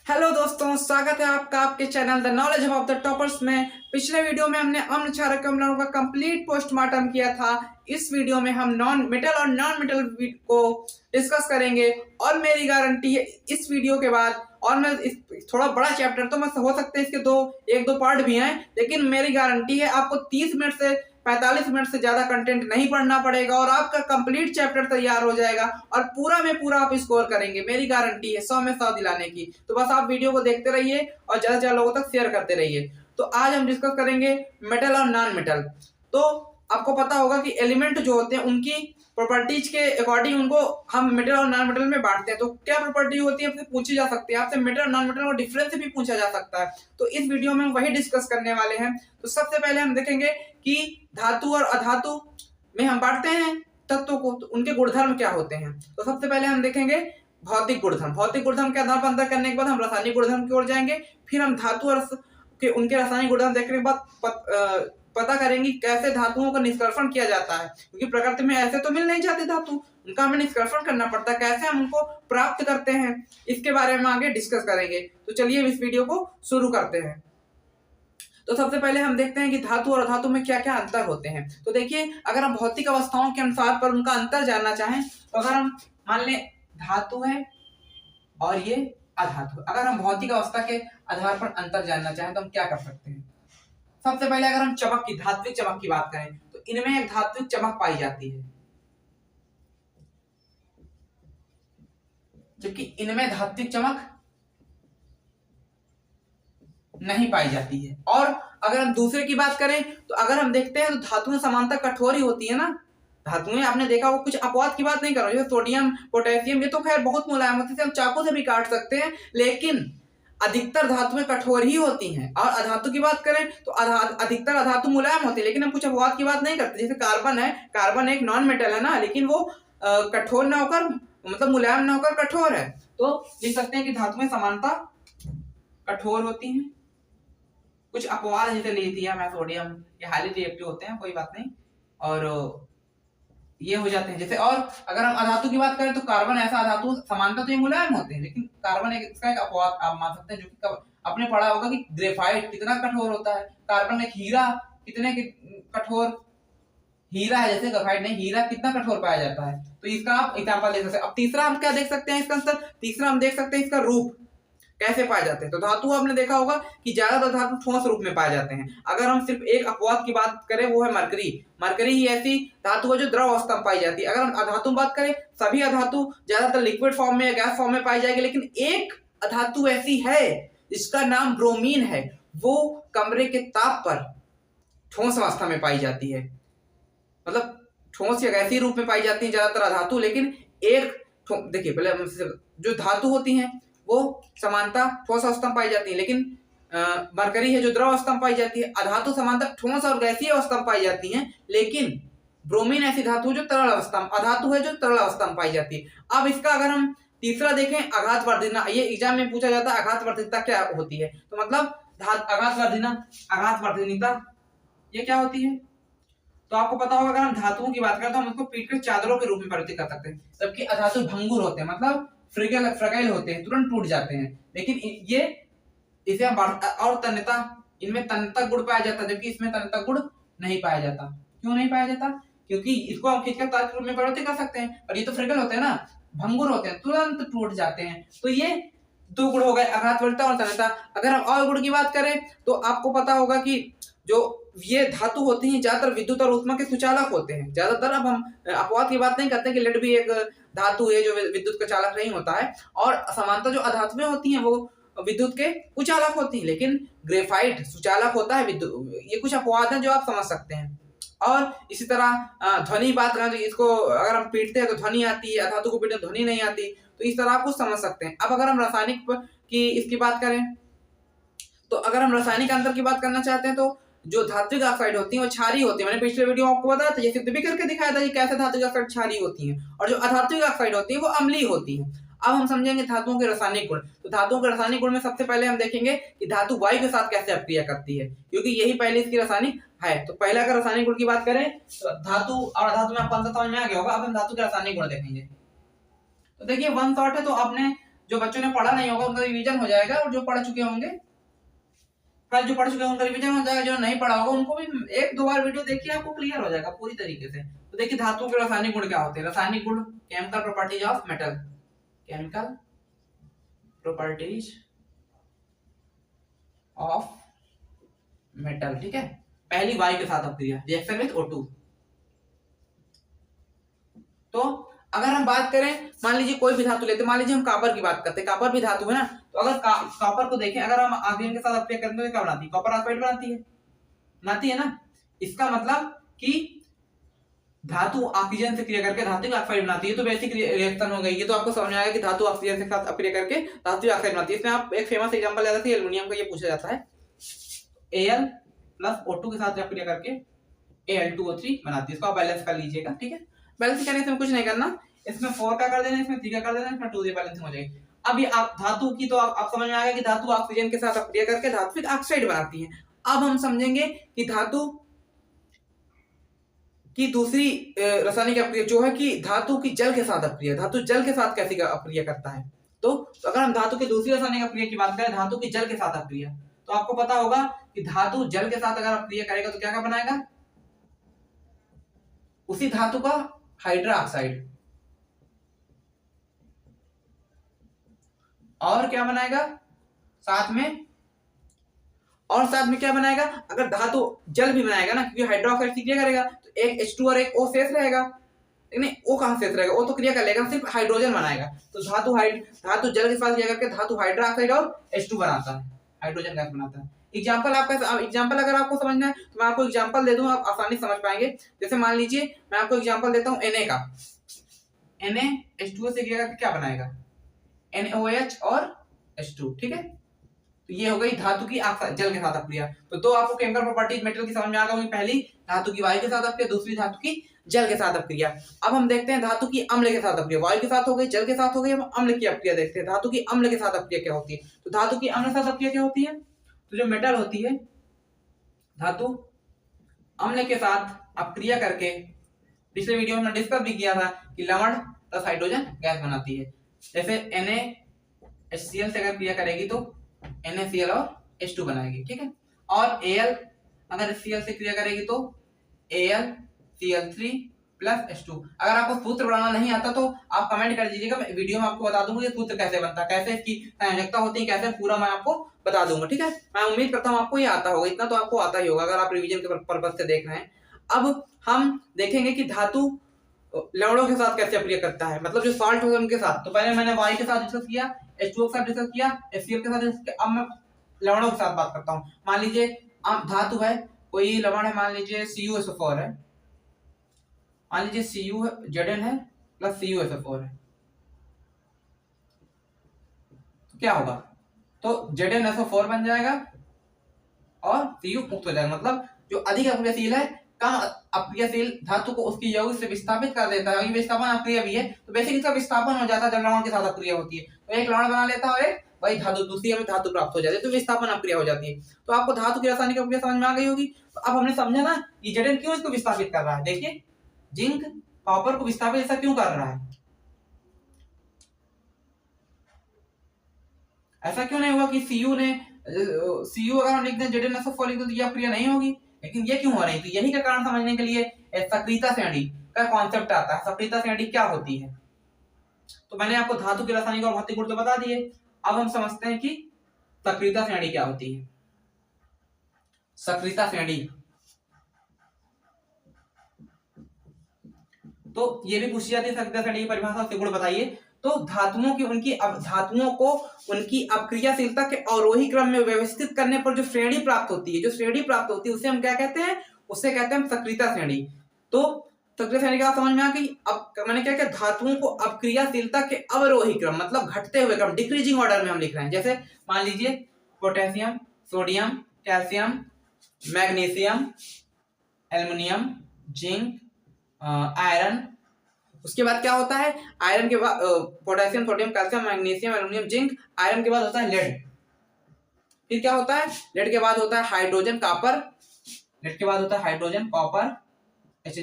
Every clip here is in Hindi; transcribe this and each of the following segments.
हेलो दोस्तों, स्वागत है आपका आपके channel the knowledge of the toppers में। पिछले वीडियो में हमने अम्ल क्षारक अम्लों का कंप्लीट पोस्टमार्टम किया था। इस वीडियो में हम नॉन मेटल और नॉन मेटल को डिस्कस करेंगे और मेरी गारंटी है इस वीडियो के बाद, और मैं थोड़ा बड़ा चैप्टर तो मैं हो सकता है इसके एक दो पार्ट भी हैं, लेकिन मेरी गारंटी है आपको 30 मिनट से 45 मिनट से ज्यादा कंटेंट नहीं पढ़ना पड़ेगा और आपका कंप्लीट चैप्टर तैयार हो जाएगा और पूरा में पूरा आप स्कोर करेंगे। मेरी गारंटी है 100 में 100 दिलाने की। तो बस आप वीडियो को देखते रहिए और ज्यादा से ज्यादा लोगों तक शेयर करते रहिए। तो आज हम डिस्कस करेंगे मेटल और नॉन मेटल। तो आपको पता होगा कि एलिमेंट जो होते हैं उनकी प्रॉपर्टीज के अकॉर्डिंग उनको हम मेटल और नॉन मेटल में बांटते हैं। तो क्या प्रॉपर्टी होती है आपसे पूछी जा सकती है, आपसे मेटल और नॉन मेटल का डिफरेंस भी पूछा जा सकता है। तो इस वीडियो में हम वही डिस्कस करने वाले हैं। तो सबसे पहले हम देखेंगे कि धातु और अधातु में हम बांटते हैं तत्वों को, तो उनके गुणधर्म क्या होते हैं। तो सबसे पहले हम देखेंगे भौतिक गुणधर्म। भौतिक गुणधर्म के आधार पर अंतर करने के बाद हम रासायनिक गुणधर्म की ओर जाएंगे। फिर हम धातु और उनके रासायनिक गुणधर्म देखने के बाद पता करेंगे कैसे धातुओं का निष्कर्षण किया जाता है, क्योंकि प्रकृति में ऐसे तो मिल नहीं जाते धातु, उनका हमें निष्कर्षण करना पड़ता है। कैसे हम उनको प्राप्त करते हैं इसके बारे में आगे डिस्कस करेंगे। तो चलिए इस वीडियो को शुरू करते हैं। तो सबसे पहले हम देखते हैं कि धातु और अधातु में क्या क्या अंतर होते हैं। तो देखिए, अगर हम भौतिक अवस्थाओं के अनुसार पर उनका अंतर जानना चाहें तो अगर हम मान लें धातु है और ये अधातु, अगर हम भौतिक अवस्था के आधार पर अंतर जानना चाहें तो हम क्या कर सकते हैं। सबसे पहले अगर हम चमक की, धात्विक चमक की बात करें तो इनमें एक धात्विक चमक पाई जाती है, जबकि इनमें धात्विक चमक नहीं पाई जाती है। और अगर हम दूसरे की बात करें तो अगर हम देखते हैं तो धातुएं समानता कठोर ही होती है ना। धातुएं आपने देखा वो कुछ अपवाद की बात नहीं कर रहा हूं, जैसे सोडियम पोटेशियम, ये तो खैर बहुत मुलायम होती है, हम चाकू से भी काट सकते हैं, लेकिन अधिकतर धातुएं कठोर ही होती हैं। और अधातु की बात करें तो अधिकतर अधातु मुलायम होती है, लेकिन हम कुछ अपवाद की बात नहीं करते। जैसे कार्बन है, कार्बन एक नॉन मेटल है ना, लेकिन वो कठोर ना होकर, मतलब मुलायम ना होकर कठोर है। तो लिख सकते हैं कि धातुएं समानता कठोर होती हैं। कुछ अपवाद जैसे लिथियम है, सोडियम, ये हाईली रिएक्टिव होते हैं, कोई बात नहीं, और ये हो जाते हैं जैसे। और अगर हम अधातु की बात करें तो कार्बन ऐसा अधातु, समानता तो ये मुलायम होते हैं, लेकिन कार्बन इसका एक अपवाद आप मान सकते हैं, जो कि आपने पढ़ा होगा कि ग्रेफाइट कितना कठोर होता है। कार्बन एक हीरा कितने कठोर, हीरा है जैसे ग्रेफाइट नहीं, हीरा कितना कठोर पाया जाता है। तो इसका आप एग्जांपल देख सकते हैं। अब तीसरा हम क्या देख सकते हैं इसका आंसर, तीसरा हम देख सकते हैं इसका रूप कैसे पाए जाते हैं। तो धातु आपने देखा होगा कि ज्यादातर धातु ठोस रूप में पाए जाते हैं। अगर हम सिर्फ एक अपवाद की बात करें वो है मरकरी। मरकरी ही ऐसी धातु है जो द्रव अवस्था में पाई जाती है। अगर हम अधातु बात करें, सभी अधातु ज्यादातर लिक्विड फॉर्म में या गैस फॉर्म में पाई जाएगी, लेकिन एक अधातु ऐसी है जिसका नाम ब्रोमीन है, वो कमरे के ताप पर ठोस अवस्था में पाई जाती है, मतलब ठोस या गैसीय रूप में पाई जाती है ज्यादातर अधातु। लेकिन एक देखिए, पहले जो धातु होती हैं वो समानता ठोस अवस्था में पाई जाती है, लेकिन मरकरी है जो द्रव अवस्था में पाई जाती है। अधातु समानता ठोस और गैसीय अवस्था में पाई जाती है, लेकिन ब्रोमीन ऐसी धातु जो तरल अवस्था में, अधातु है जो तरल अवस्था में पाई जाती है। अब इसका अगर हम तीसरा देखें, आघात वर्धिना, ये एग्जाम में पूछा जाता है आघात वर्धिता क्या होती है। तो मतलब आघात वर्धिता ये क्या होती है। तो आपको पता होगा अगर हम धातुओं की बात करें तो हम उसको पीट कर चादरों के रूप में परिवर्तित कर सकते हैं, जबकि अधातु भंगुर होते हैं, मतलब फ्रेगाइल होते हैं, तुरंत टूट जाते हैं। लेकिन ये इसे हम और तन्यता, इनमें तन्यता गुण पाया जाता है, जबकि इसमें तन्यता गुण नहीं पाया जाता। क्यों नहीं पाया जाता? क्योंकि इसको हम खींचकर तार के रूप में परिवर्तित कर सकते हैं, और ये तो फ्रेगाइल होते हैं ना, भंगुर होते हैं, तुरंत टूट जाते हैं। तो ये दो गुण हो गए, आघात वर्धिता और तन्यता। अगर हम और गुण की बात करें तो आपको पता होगा कि जो ये धातु होती हैं ज्यादातर विद्युत और ऊष्मा के सुचालक होते हैं ज्यादातर। अब हम अपवाद की बात नहीं करते कि लेड भी एक धातु है जो विद्युत का चालक नहीं होता है, और समानता जो अधातुएं होती हैं वो विद्युत के कुचालक होती हैं, लेकिन ग्रेफाइट सुचालक होता है विद्युत। ये कुछ अपवाद हैं जो आप समझ सकते हैं। और इसी तरह ध्वनि बात करें तो इसको अगर हम पीटते हैं तो ध्वनि आती है, अधातु को पीटते तो ध्वनि नहीं आती। तो इस तरह आप कुछ समझ सकते हैं। अब अगर हम रासायनिक की इसकी बात करें तो अगर हम रासायनिक अंतर की बात करना चाहते हैं तो जो धात्विक ऑक्साइड होती हैं वो क्षारीय होती है। मैंने पिछले वीडियो में आपको बताया था, ये सिद्ध भी करके दिखाया था कि कैसे धात्विक ऑक्साइड क्षारीय होती हैं, और जो अधात्विक ऑक्साइड होती है वो अम्लीय होती है। अब हम समझेंगे धातुओं के रासायनिक गुण। तो धातुओं के रासायनिक गुण में सबसे पहले हम देखेंगे कि धातु वायु के साथ कैसे अपक्रिया करती है, क्योंकि यही पहले इसकी रासायनिक है। तो पहला अगर रासायनिक गुण की बात करें तो धातु और अधातु में आपको अंतर समझ में आ गया होगा। अब हम धातु के रासायनिक गुण देखेंगे। तो देखिए वन शॉट है, तो आपने जो बच्चों ने पढ़ा नहीं होगा उनका रिवीजन हो जाएगा, और जो पढ़ चुके होंगे उनका रिवीजन हो जाएगा। जो नहीं पढ़ा होगा उनको भी 1-2 बार वीडियो देखिए, आपको क्लियर हो जाएगा पूरी तरीके से। तो देखिए धातुओं के रासायनिक गुण क्या होते हैं। रासायनिक गुण, chemical properties of metal, chemical properties of metal, ठीक है। पहली वायु के साथ अपक्रिया, रिएक्शन विद O2। तो अगर हम बात करें, मान लीजिए कोई भी धातु लेते, मान लीजिए हम कॉपर की बात करते हैं, कॉपर भी धातु है ना। तो अगर कॉपर को देखें, अगर हम ऑक्सीजन के साथ अपक्रिया करते हैं तो क्या बनाती है, कॉपर ऑक्साइड बनाती है ना। इसका मतलब कि धातु ऑक्सीजन से क्रिया करके धातु ऑक्साइड बनाती है, तो बेसिक रिएक्शन हो गई। ये तो आपको समझ में आएगा कि धातु ऑक्सीजन के साथ अपक्रिया करके धातु ऑक्साइड बनाती है। इसमें आप एक फेमस एग्जांपल लेते हैं एल्युमिनियम का, ये पूछा जाता है। Al प्लस O2 के साथ अपक्रिया करके Al2O3 बनाती है। इसको आप बैलेंस कर लीजिएगा, ठीक है। बैलेंस करने से कुछ नहीं करना, इसमें 4 का कर देना, इसमें 3 का कर देना, इसमें 2 से बैलेंसिंग हो जाएगी। अब ये आप धातु की तो आप समझ में आ गया कि धातु ऑक्सीजन के साथ अपक्रिया करके धातु ऑक्साइड बनाती है। अब हम समझेंगे कि धातु की दूसरी रासायनिक अपक्रिया जो है कि धातु की जल के साथ अपक्रिया, धातु जल के साथ कैसे अपक्रिया करता है। तो अगर हम धातु की दूसरी रासायनिक अपक्रिया की बात करें, धातु की जल के साथ अपक्रिया, तो आपको पता होगा कि धातु जल के साथ अगर अपक्रिया करेगा तो क्या बनाएगा, उसी धातु का हाइड्रा ऑक्साइड, और क्या बनाएगा साथ में क्या बनाएगा, अगर धातु जल भी बनाएगा ना, क्योंकि हाइड्रा ऑक्साइड से क्रिया करेगा तो एक H2 और एक O शेष रहेगा। नहीं, O कहां शेष रहेगा, O तो क्रिया कर लेगा, सिर्फ हाइड्रोजन बनाएगा। तो धातु जल के साथ क्रिया करके धातु हाइड्रा ऑक्साइड और H2 बनाता है, हाइड्रोजन गैस बनाता है। एग्जाम्पल अगर आपको समझना है तो मैं आपको एग्जाम्पल दे दूं, आप आसानी से समझ पाएंगे। जैसे मान लीजिए मैं आपको एग्जाम्पल देता हूँ Na का। Na H2O से क्रिया करके क्या बनाएगा, NaOH और H2, ठीक है। तो ये हो गई धातु की जल के साथ अपक्रिया। तो आपको केमिकल प्रॉपर्टीज मेटल की समझ में आ गई। पहली धातु की वायु के साथ अपक्रिया, दूसरी धातु की जल के साथ अपक्रिया। अब हम देखते हैं धातु की अम्ल के साथ अपक्रिया, वायु के साथ हो गई, जल के साथ हो गई। हम अम्ल की अपक्रिया देखते हैं, धातु की अम्ल के साथ अपक्रिया क्या होती है। तो धातु की अम्ल के साथ अपक्रिया क्या होती है, तो जो मेटल होती है धातु अम्ल के साथ अपक्रिया करके, पिछले वीडियो में डिस्कस भी किया था कि लवण प्लस हाइड्रोजन गैस बनाती है। जैसे NaHCl से अगर क्रिया करेगी तो NaCl और H2 बनाएगी, ठीक है। और Al अगर Cl से क्रिया करेगी तो AlCl3 प्लस H2। अगर आपको सूत्र बनाना नहीं आता तो आप कमेंट कर दीजिएगा, मैं वीडियो में आपको बता दूंगा ये सूत्र कैसे बनता है, कैसे इसकी संयोजकता होती है, कैसे पूरा मैं आपको बता दूंगा, ठीक है। मैं उम्मीद करता हूँ आपको ये आता होगा, इतना तो आपको आता ही होगा अगर आप रिवीजन के पर्पज से देख रहे हैं। अब हम देखेंगे कि धातु लवणों के साथ कैसे अपक्रिया करता है, मतलब जो सॉल्ट होगा उनके साथ। तो पहले मैंने वायु के साथ डिस्कस किया, H2O के साथ डिस्कस किया, HCl के साथ डिस्कस किया। अब मैं लवणों के साथ बात करता हूँ। मान लीजिए धातु है, कोई लवण है, मान लीजिए CuSO4 है, मान लीजिए Zn है प्लस CuSO4 है, तो क्या होगा, तो ZnSO4 बन जाएगा और Cu मुक्त हो जाएगा। मतलब जो अधिक अपक्रियाशील है, कम अपक्रियाशील धातु को उसकी यौगिक से विस्थापित कर देता है। विस्थापन अपक्रिया भी है, तो बेसिक इसका विस्थापन हो जाता है जब लवण के साथ अपक्रिया होती है। तो एक लवण बना लेता है और एक वही धातु, दूसरी हमें धातु प्राप्त हो जाती है, तो विस्थापन अपक्रिया हो जाती है। तो आपको धातु की रासायनिक अपक्रिया समझ में आ गई होगी। तो अब हमने समझा ना कि Zn क्यों इसको विस्थापित कर रहा है। देखिए जिंक कॉपर को विस्थापित ऐसा क्यों कर रहा है, ऐसा क्यों नहीं हुआ कि Cu अगर हम लिख दें ZnSO4 लिख दें तो ये अपक्रिया नहीं होगी, लेकिन ये क्यों हो रही है। तो यही का कारण समझने के लिए सक्रियता श्रेणी का कॉन्सेप्ट आता है। सक्रियता श्रेणी क्या होती है, तो मैंने आपको धातु के रासायनिक और भौतिक गुण तो बता दिए। अब हम समझते हैं कि सक्रियता श्रेणी क्या होती है। सक्रियता श्रेणी, तो ये भी पूछी जाती है सक्रियता श्रेणी की परिभाषा से गुण बताइए। तो धातुओं को उनकी अपक्रियाशीलता के अवरोही क्रम में व्यवस्थित करने पर जो श्रेणी प्राप्त होती है, उसे हम क्या कहते हैं, उसे कहते हैं सक्रियता श्रेणी। तो सक्रिय श्रेणी का समझ में आ गई। अब मैंने क्या किया, धातुओं को अपक्रियाशीलता के अवरोही क्रम मतलब घटते हुए क्रम, डिक्रीजिंग ऑर्डर में हम लिख रहे हैं। जैसे मान लीजिए potassium, sodium, calcium, magnesium, aluminium, zinc, iron. उसके बाद क्या होता है, आयरन के बाद potassium, sodium, calcium, magnesium, aluminium, zinc. Iron के बाद होता है लेड। फिर क्या होता है, लेड के बाद होता है हाइड्रोजन, कॉपर। लेड के बाद होता है हाइड्रोजन, कॉपर, Hg,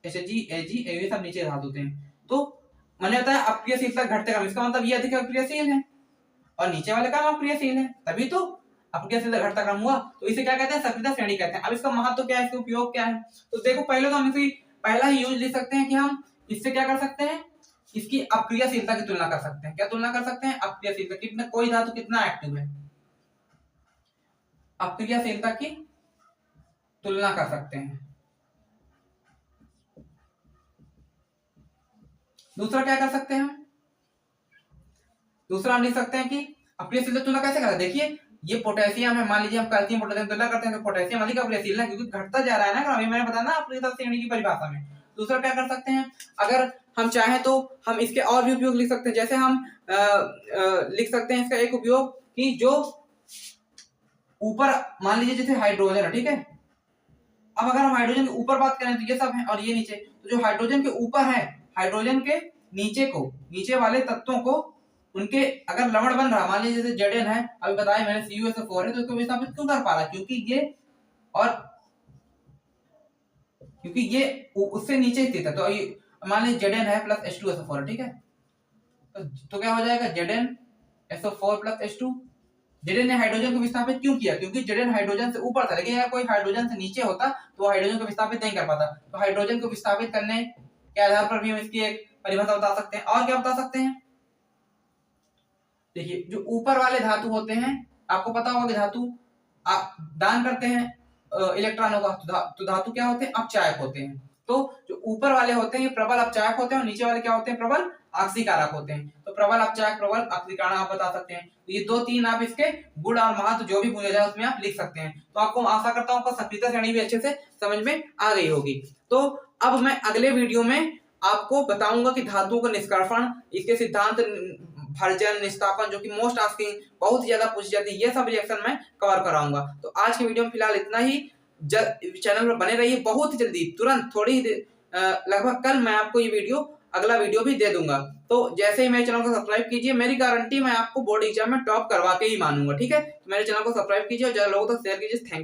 Ag, ये सब नीचे धातु होते हैं। तो मैंने बताया अपक्रियाशीलता घटते क्रम, इसका मतलब ये अधिक अपक्रियाशील है। और नीचे वाले का अक्रियाशील है, तभी तो अक्रियाशील घटता क्रम हुआ। तो इसे क्या कहते हैं? सक्रियता श्रेणी कहते हैं। अब इसका महत्व क्या है, इसका उपयोग क्या है? तो देखो पहले तो हम इसे पहला ही यूज लिख सकते हैं कि हम इससे क्या कर सकते हैं, इसकी अक्रियाशीलता की तुलना कर सकते हैं। क्या तुलना कर सकते हैं? अक्रियाशीलता, कितना कोई धातु कितना एक्टिव है, अक्रियाशीलता की तुलना कर सकते हैं। दूसरा क्या कर सकते हैं? दूसरा हम लिख सकते हैं कि अक्रियाशीलता तुलना कैसे करते हैं। देखिए ये पोटेशियम है, मान लीजिए हम कैल्शियम पोटेशियम तुलना करते हैं तो पोटेशियम अधिक अक्रियाशील है क्योंकि घटता जा रहा है ना, अभी मैंने बताया ना अक्रियता श्रेणी की परिभाषा में। दूसरा क्या कर सकते हैं, अगर हम चाहें तो हम इसके और भी उपयोग लिख सकते हैं। जैसे हम लिख सकते हैं इसका एक उपयोग कि जो ऊपर मान लीजिए जैसे हाइड्रोजन है, ठीक है। अब अगर हम हाइड्रोजन के ऊपर बात करें तो ये सब है और ये नीचे, तो जो हाइड्रोजन के ऊपर है, हाइड्रोजन के नीचे को, नीचे वाले तत्वों को उनके अगर लवण बन रहा, मान लीजिए जैसे Zn है, अभी बताया मैंने CuSO4 है, तो इसको विस्थापित क्यों कर पा रहा? क्योंकि ये उससे नीचे स्थित है। तो मान लीजिए Zn है प्लस H2SO4 है, ठीक है। तो क्या हो जाएगा? ZnSO4 plus H2। Zn ने हाइड्रोजन को विस्थापित क्यों किया? क्योंकि Zn हाइड्रोजन से ऊपर था, लेकिन अगर कोई हाइड्रोजन से नीचे होता तो हाइड्रोजन को विस्थापित नहीं कर पाता। तो हाइड्रोजन को विस्थापित करने के आधार पर भी हम इसकी एक परिभाषा बता सकते हैं। और क्या बता सकते हैं? देखिए जो ऊपर वाले धातु होते हैं, आपको पता होगा कि धातु आप दान करते हैं इलेक्ट्रॉनों का, तो धातु क्या होते हैं? अपचायक होते हैं। तो जो ऊपर वाले होते हैं ये प्रबल अपचायक होते हैं और नीचे वाले क्या होते हैं? प्रबल आक्सीकारक होते हैं। तो प्रबल अपचायक, प्रबल आक्सीकारक आप बता सकते हैं। तो ये 2-3 आप इसके गुण और महत्व जो भी पूछा जाए उसमें आप लिख सकते हैं। तो आपको आशा करता हूं आपको सक्रियता श्रेणी भी अच्छे से समझ में आ गई होगी। तो अब मैं अगले वीडियो में आपको बताऊंगा कि धातुओं का निष्कर्षण, इसके सिद्धांत, भर्जन, निस्तापन, जो कि मोस्ट आस्किंग बहुत ज्यादा पूछी जाती है, ये सब रिएक्शन मैं कवर कराऊंगा। तो आज की वीडियो में फिलहाल इतना ही। चैनल पर बने रहिए, बहुत ही जल्दी, तुरंत, थोड़ी लगभग कल मैं आपको ये वीडियो, अगला वीडियो भी दे दूंगा। तो जैसे ही मेरे चैनल को सब्सक्राइब कीजिए, मेरी गारंटी मैं आपको बोर्ड एग्जाम में टॉप करवा के ही मानूंगा, ठीक है। तो मेरे चैनल को सब्सक्राइब कीजिए और ज्यादा लोगों तक शेयर कीजिए। Thank you.